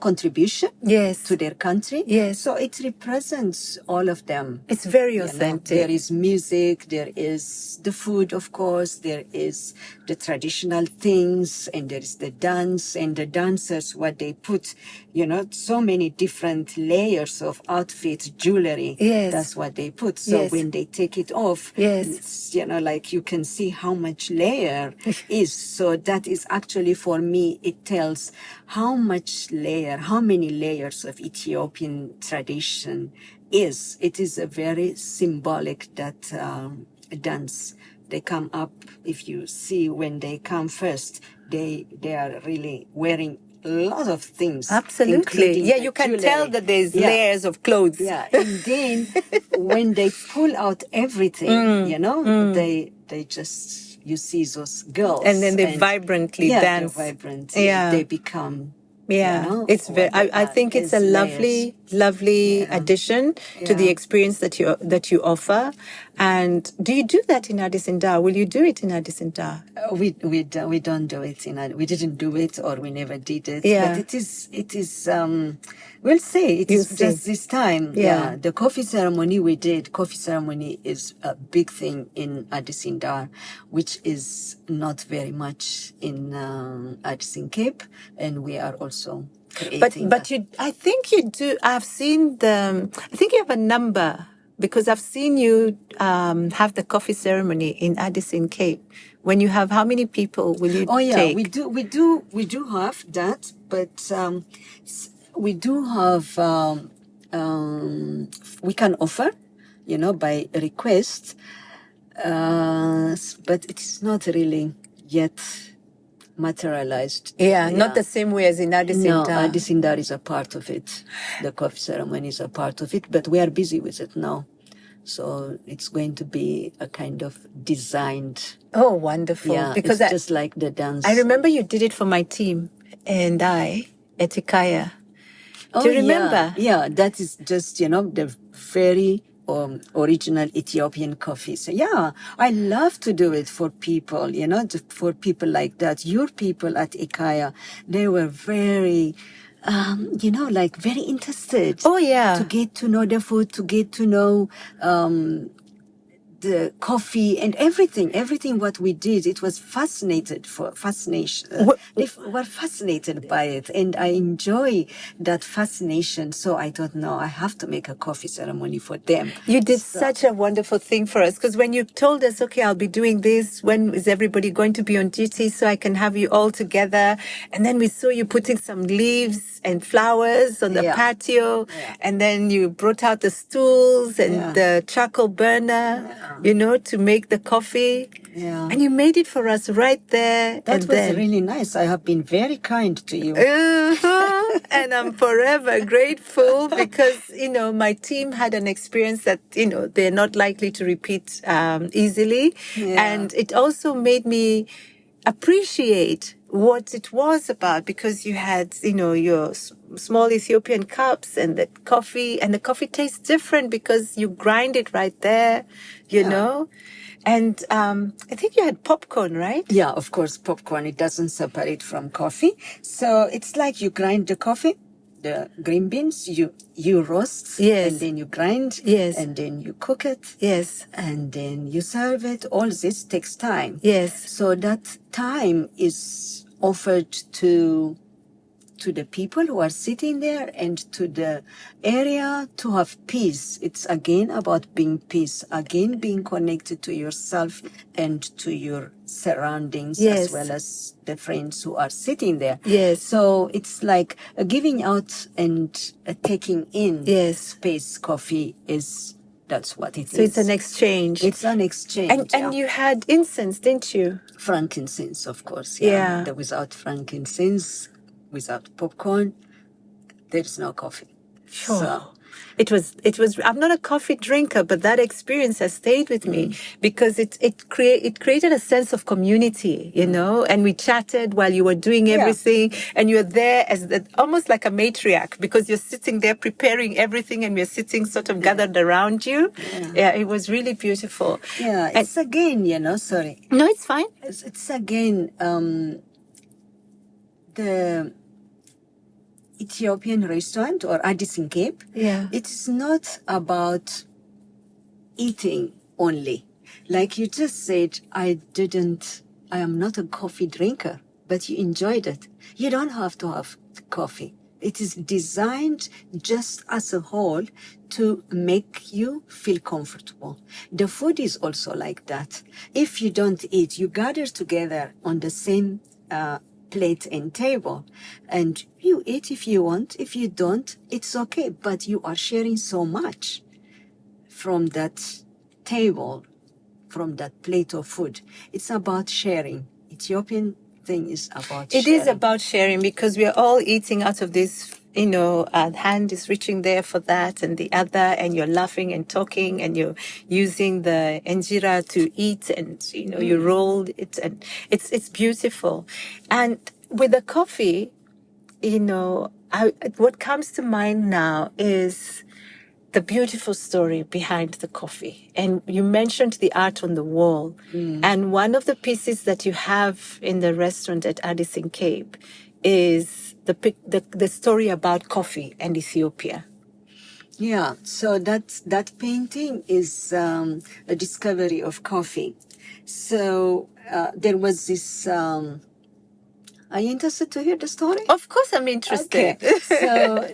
contribution to their country. Yes. So it represents all of them. It's very authentic. There is music, there is the food, of course, there is the traditional things, and there is the dance, and the dancers, what they put, so many different layers of outfits, jewelry. Yes. That's what they put. So when they take it off, it's, like you can see how much layer is. So that is actually, for me, it tells how many layers of Ethiopian tradition is. It is a very symbolic that dance. They come up, if you see when they come first, they are really wearing a lot of things. Absolutely. Yeah, you can tell that there's layers of clothes. Yeah, and then when they pull out everything, they just, you see those girls. And then they vibrantly dance. They're vibrant. They become... Yeah, it's very. I think it's a lovely addition to the experience that you offer. And do you do that in Addis Ababa? Will you do it in Addis Ababa? We don't do it we didn't do it, or we never did it. Yeah. But it is. We'll say it is just this time. Yeah. The coffee ceremony we did. Coffee ceremony is a big thing in Addis Ababa, which is not very much in Addis Cape, and we are also creating. But I think you do. I've seen I think you have a number, because I've seen you have the coffee ceremony in Addis Cape. When you have, how many people will you take? we do have that, but we do have, we can offer, by request, but it's not really yet materialized. Yeah, not the same way as in Addis Ababa. No, Addis Ababa is a part of it. The coffee ceremony is a part of it, but we are busy with it now. So it's going to be a kind of designed. Oh, wonderful. Yeah, because it's just like the dance. I remember you did it for my team and Etikaya. Do you remember? Yeah, that is just, the very original Ethiopian coffee. So yeah, I love to do it for people, for people like that. Your people at Ikaya, they were very... very interested. Oh, yeah. To get to know the food, to get to know the coffee and everything what we did. It was fascination. They were fascinated by it, and I enjoy that fascination. So I thought, no, I have to make a coffee ceremony for them. You did such a wonderful thing for us, because when you told us, okay, I'll be doing this, when is everybody going to be on duty so I can have you all together? And then we saw you putting some leaves and flowers on the patio, and then you brought out the stools and the charcoal burner, to make the coffee. Yeah. And you made it for us right there. That was really nice. I have been very kind to you. And I'm forever grateful, because, my team had an experience that, they're not likely to repeat easily. Yeah. And it also made me appreciate what it was about, because you had, your small Ethiopian cups and the coffee tastes different because you grind it right there, you know. And I think you had popcorn, right? Yeah, of course, popcorn. It doesn't separate from coffee. So it's like you grind the coffee, the green beans, you roast, and then you grind, and then you cook it, and then you serve it. All this takes time. So that time is offered to the people who are sitting there and to the area to have peace. It's again about being peace, again being connected to yourself and to your surroundings, as well as the friends who are sitting there. So it's like a giving out and a taking in space. Coffee that's what it is. So it's an exchange. It's an exchange. And you had incense, didn't you? Frankincense, of course. Yeah. Without frankincense, without popcorn, there's no coffee. Sure. So, it was, I'm not a coffee drinker, but that experience has stayed with me, because it created a sense of community, and we chatted while you were doing everything, and you're there as almost like a matriarch, because you're sitting there preparing everything, and we're sitting sort of gathered around you. Yeah, it was really beautiful. Yeah, it's again, sorry. No, it's fine. It's again, the Ethiopian restaurant or Addis in Cape, it's not about eating only. Like you just said, I am not a coffee drinker, but you enjoyed it. You don't have to have coffee. It is designed just as a whole to make you feel comfortable. The food is also like that. If you don't eat, you gather together on the same plate and table, and you eat if you want. If you don't, it's okay, but you are sharing so much from that table, from that plate of food. It's about sharing. Ethiopian thing is about sharing. It is about sharing, because we are all eating out of this, hand is reaching there for that and the other, and you're laughing and talking, and you're using the injera to eat, and, you roll it, and it's beautiful. And with the coffee, what comes to mind now is the beautiful story behind the coffee. And you mentioned the art on the wall. And one of the pieces that you have in the restaurant at Addis in Cape is the story about coffee and Ethiopia. Yeah, so that painting is a discovery of coffee. So there was this... are you interested to hear the story? Of course I'm interested. Okay. So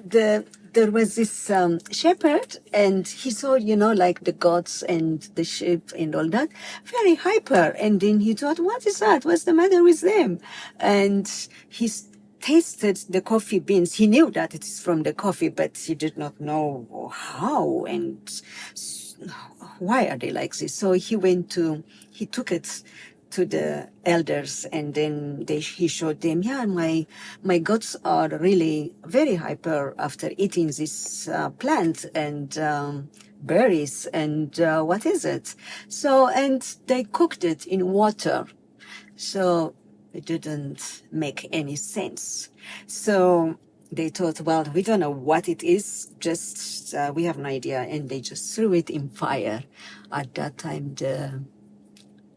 there was this shepherd, and he saw, like the goats and the sheep and all that, very hyper. And then he thought, what is that? What's the matter with them? And he tasted the coffee beans. He knew that it is from the coffee, but he did not know how and why are they like this. So he took it to the elders, and then he showed them, my goats are really very hyper after eating this plant and berries, and what is it? So, and they cooked it in water. So it didn't make any sense. So they thought, well, we don't know what it is, just we have no idea, and they just threw it in fire. At that time,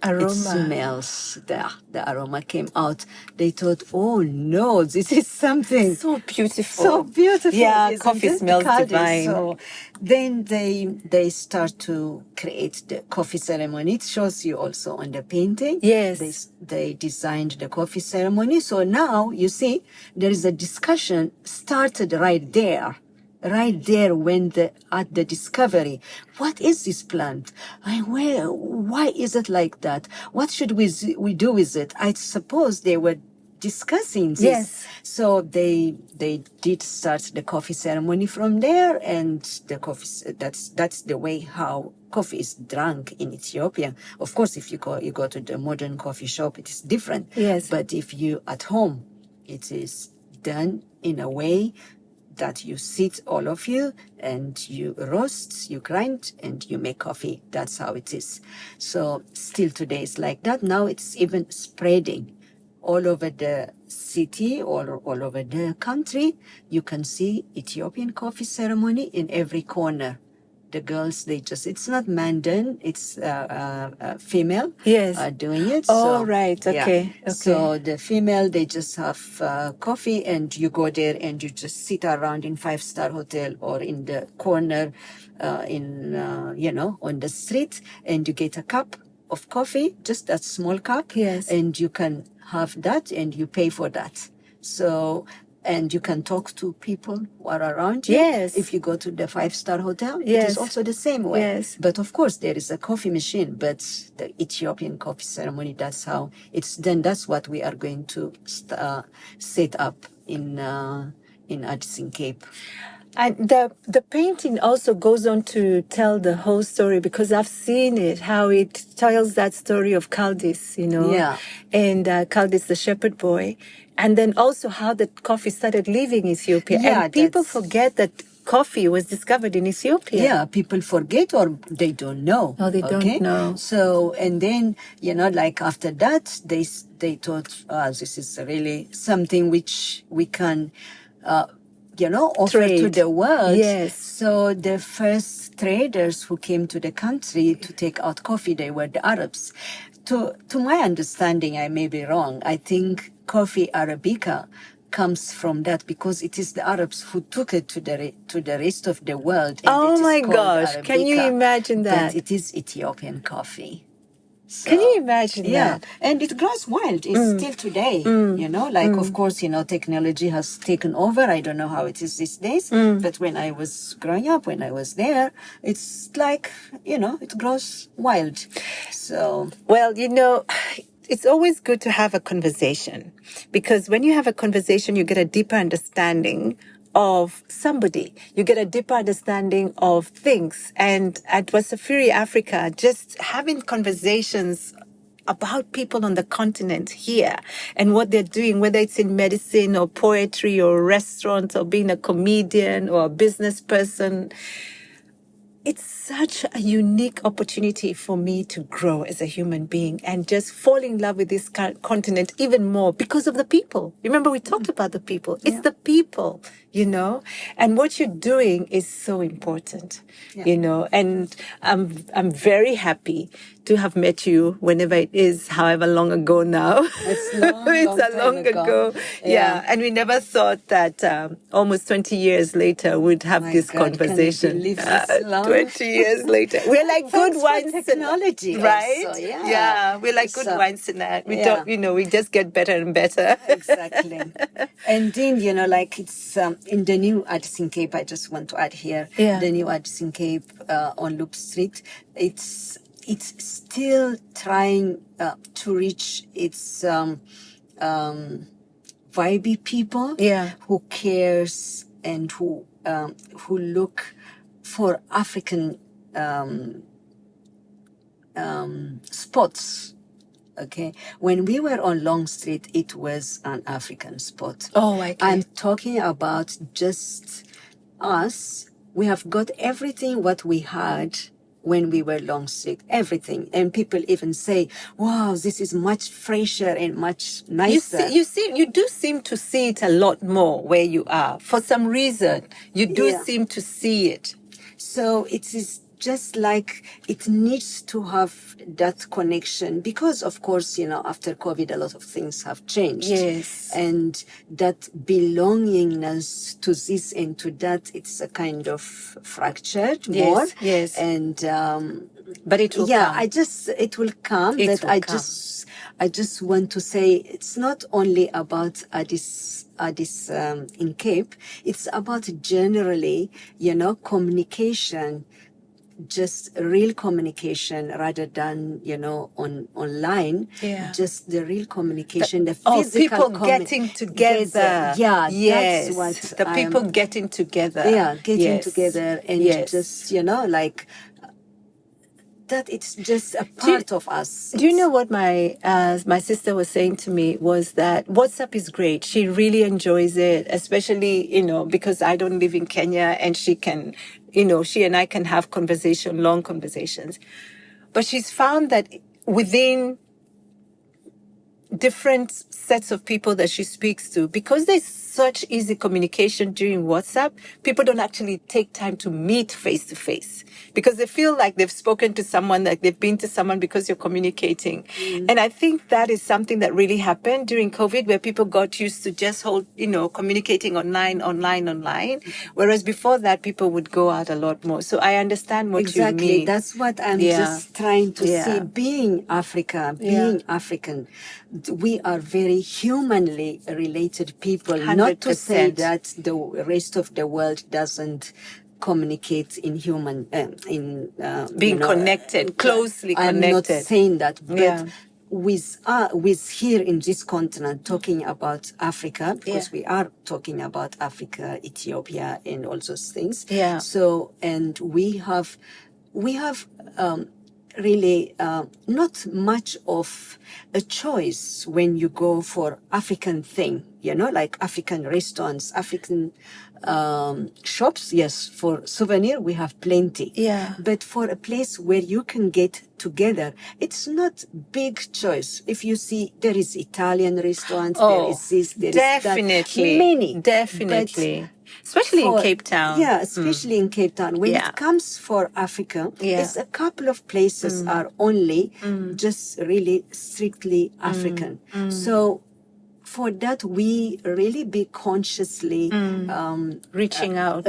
Aroma. It smells. The aroma came out. They thought, oh no, this is something So beautiful. so beautiful. Yeah, isn't coffee it? smells Caldi. divine. So then they start to create the coffee ceremony. It shows you also on the painting. Yes. They designed the coffee ceremony. So now you see there is a discussion started right there. Right there when at the discovery, what is this plant? Why is it like that? What should we do with it? I suppose they were discussing this. Yes. So they did start the coffee ceremony from there, and the coffee that's the way how coffee is drunk in Ethiopia. Of course, if you go to the modern coffee shop, it is different. Yes. But if you at home, it is done in a way that you sit, all of you, and you roast, you grind, and you make coffee. That's how it is. So still today it's like that. Now it's even spreading all over the city or all over the country. You can see Ethiopian coffee ceremony in every corner. The girls, it's not man done, it's female Yes. doing it. Oh, right. yeah. Okay. So the female, they just have coffee, and you go there and you just sit around in 5-star hotel or in the corner on the street, and you get a cup of coffee, just that small cup. Yes. And you can have that and you pay for that. So, and you can talk to people who are around you. Yes. If you go to the 5-star hotel, Yes. it is also the same way. Yes. But of course, there is a coffee machine, but the Ethiopian coffee ceremony, that's how it's done. That's what we are going to set up in Addis Cape. And the painting also goes on to tell the whole story, because I've seen it, how it tells that story of Caldis, Yeah. and Caldis, the shepherd boy, and then also how the coffee started leaving Ethiopia. Yeah, and people that's- forget that coffee was discovered in Ethiopia. Yeah, people forget or they don't know. Oh, they don't know. So, and then, like after that, they thought, this is really something which we can, offer Trade. to the world. Yes. So the first traders who came to the country to take out coffee, they were the Arabs. To my understanding, I may be wrong, I think coffee Arabica comes from that, because it is the Arabs who took it to the rest of the world. And Oh it is my called gosh, can you Arabica, imagine that? But it is Ethiopian coffee. So, Can you imagine yeah, that? and it grows wild. It's still today, of course, technology has taken over. I don't know how it is these days, but when I was growing up, when I was there, it's like, it grows wild. So, Well, it's always good to have a conversation, because when you have a conversation, you get a deeper understanding of somebody. You get a deeper understanding of things. And at Wasafiri Africa, just having conversations about people on the continent here and what they're doing, whether it's in medicine or poetry or restaurants or being a comedian or a business person. It's such a unique opportunity for me to grow as a human being and just fall in love with this continent even more because of the people. Remember, we talked about the people. It's the people, and what you're doing is so important, and I'm very happy to have met you whenever it is, however long ago now. It's long, It's long ago. Yeah. And we never thought that almost 20 years later we'd have My this God, conversation. can you believe this long? 20 years later. We're like good Thanks for wines. technology Right? also, yeah. Yeah. We're like good So, wines in that. We yeah. don't, we just get better and better. Exactly. And then, it's in the new Addis Cape, I just want to add here, the new Addis Cape on Loop Street, it's still trying to reach its vibey people who cares and who look for African spots. Okay, when we were on Long Street, it was an African spot. Oh, I get I'm talking about just us. We have got everything what we had when we were Long Street, everything. And people even say, wow, this is much fresher and much nicer. You do seem to see it a lot more where you are. For some reason, you do seem to see it. So it is just like it needs to have that connection because, of course, after COVID, a lot of things have changed. Yes. And that belongingness to this and to that, it's a kind of fractured more. Yes. And but it will yeah, come. it will come. It But will come. I just want to say it's not only about Addis in Cape. It's about generally, communication, just real communication rather than, online. Yeah. Just the real communication, the physical people getting together. Yeah, yes. that's what the people getting together. Yeah, getting yes. together and yes. just, like that it's just a part of us. Do you know what my sister was saying to me was that WhatsApp is great. She really enjoys it, especially, because I don't live in Kenya and she can, she and I can have long conversations. But she's found that within different sets of people that she speaks to, because there's such easy communication during WhatsApp, people don't actually take time to meet face to face because they feel like they've spoken to someone, like they've been to someone because you're communicating. And I think that is something that really happened during COVID, where people got used to just communicating online, whereas before that people would go out a lot more. So I understand what you mean. Exactly. That's what I'm just trying to see. Being African, we are very humanly related people. 100%. Not to say that the rest of the world doesn't communicate in human, being connected, closely connected. I'm not saying that, but with here in this continent talking about Africa, because we are talking about Africa, Ethiopia, and all those things. Yeah. So, and we have really not much of a choice when you go for African thing, like African restaurants, African shops. Yes, for souvenir we have plenty. Yeah. But for a place where you can get together, it's not big choice. If you see, there is Italian restaurants, there is this, there is that. Many. Definitely. Especially in Cape Town. Yeah, especially in Cape Town. When it comes for Africa, it's a couple of places are only just really strictly African. So for that, we really be consciously reaching out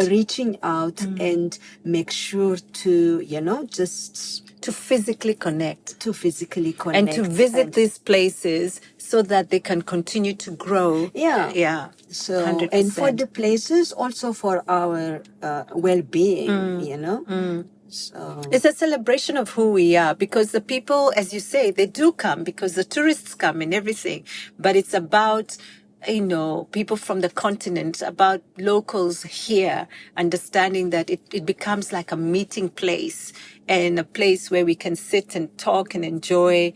and make sure to, just to physically connect. And to visit these places so that they can continue to grow. Yeah. So, 100%. And for the places, also for our well-being, So it's a celebration of who we are, because the people, as you say, they do come because the tourists come and everything. But it's about, people from the continent, about locals here, understanding that it becomes like a meeting place and a place where we can sit and talk and enjoy,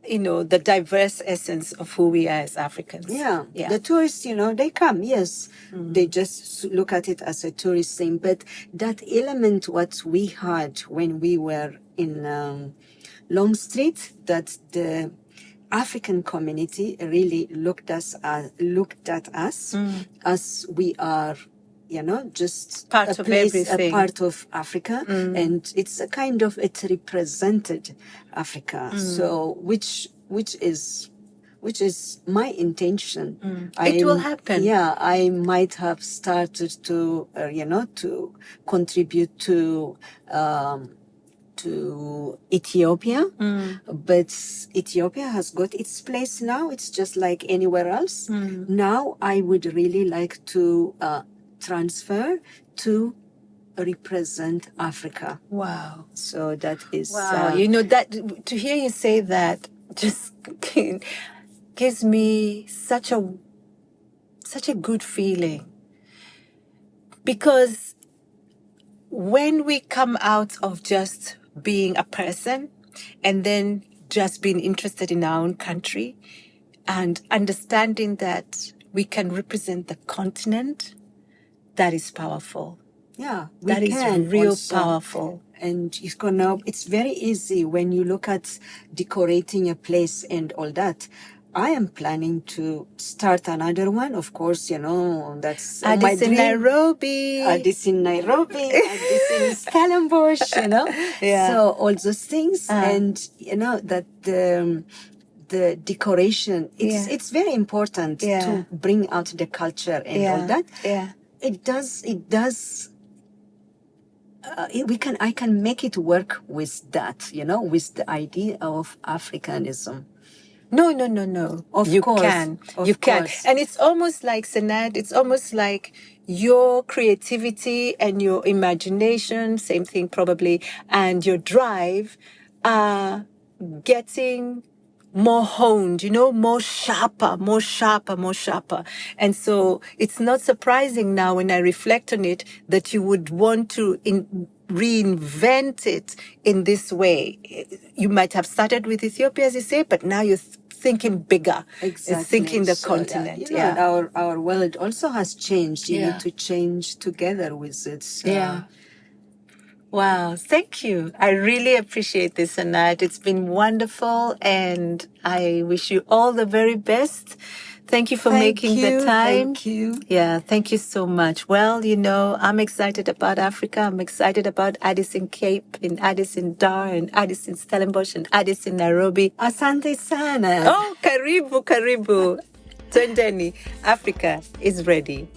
the diverse essence of who we are as Africans. Yeah. The tourists, they come, yes. They just look at it as a tourist thing. But that element, what we had when we were in Long Street, that the African community really looked at us as we are, just part a of place, everything. a part of Africa, and it's a kind of, it represented Africa. So which is my intention. It will happen. Yeah, I might have started to, to contribute to Ethiopia, but Ethiopia has got its place now. It's just like anywhere else. Now I would really like to transfer to represent Africa. Wow. So that is... Wow. That to hear you say that just gives me such a good feeling. Because when we come out of just being a person and then just being interested in our own country and understanding that we can represent the continent, that is powerful. Yeah, that is real powerful. And it's very easy when you look at decorating a place and all that. I am planning to start another one. Of course, you know, that's my Addis in dream. Nairobi. Addis in Nairobi, Addis in Stellenbosch, you know. Yeah. So all those things, and you know that the decoration. It's very important to bring out the culture and all that. Yeah. It does. I can make it work with that, you know, with the idea of Africanism. No. Of You course, can. of You can. course. And it's almost like, Senait, it's almost like your creativity and your imagination, same thing probably, and your drive are getting more honed, you know, more sharper. And so it's not surprising now when I reflect on it that you would want to reinvent it in this way. You might have started with Ethiopia, as you say, but now you're thinking bigger. Exactly. Thinking the So, continent. you know, our world also has changed. You need to change together with it. So. Wow, thank you. I really appreciate this, Senait. It's been wonderful, and I wish you all the very best. Thank you for making the time. Thank you. Yeah, thank you so much. Well, you know, I'm excited about Africa. I'm excited about Addis in Cape, and Addis in Dar, and Addis in Stellenbosch, and Addis in Nairobi. Asante sana. Oh, karibu. Twendeni. Africa is ready.